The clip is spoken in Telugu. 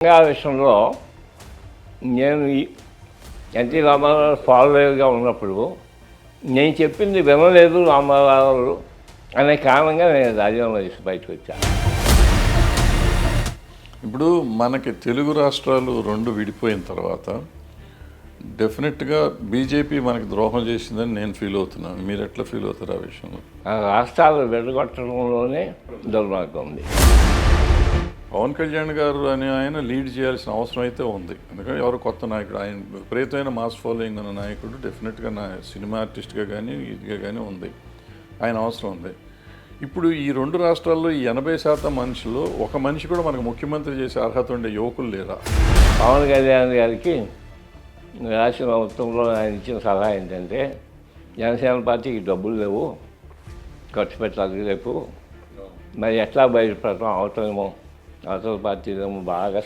తెలంగాణ విషయంలో నేను ఎన్టీ రామారావు ఫాలోవర్గా ఉన్నప్పుడు నేను చెప్పింది వినలేదు రామారావు అనే కారణంగా నేను రాజీనామా చేసి బయటకు వచ్చాను. ఇప్పుడు మనకి తెలుగు రాష్ట్రాలు రెండు విడిపోయిన తర్వాత డెఫినెట్గా బీజేపీ మనకి ద్రోహం చేసిందని నేను ఫీల్ అవుతున్నాను. మీరు ఎట్లా ఫీల్ అవుతారు ఆ విషయంలో? ఆ రాష్ట్రాలు విడగొట్టడంలోనే దుర్మార్గం ఉంది. పవన్ కళ్యాణ్ గారు అని ఆయన లీడ్ చేయాల్సిన అవసరం అయితే ఉంది. ఎందుకంటే ఎవరు కొత్త నాయకుడు, ఆయన విపరీతమైన మాస్ ఫాలోయింగ్ ఉన్న నాయకుడు, డెఫినెట్గా నా సినిమా ఆర్టిస్ట్గా కానీ ఇదిగా కానీ ఉంది, ఆయన అవసరం ఉంది. ఇప్పుడు ఈ రెండు రాష్ట్రాల్లో ఈ 80% మనుషులు ఒక మనిషి కూడా మనకు ముఖ్యమంత్రి చేసే అర్హత ఉండే యువకులు లేరా? పవన్ కళ్యాణ్ గారికి రాసిన ఉత్తమంలో ఆయన ఇచ్చిన సలహా ఏంటంటే, జనసేన పార్టీకి డబ్బులు లేవు, ఖర్చు పెట్టాలి రేపు, మరి ఎట్లా బయటపడటం అవతల పార్టీలేమో బాగా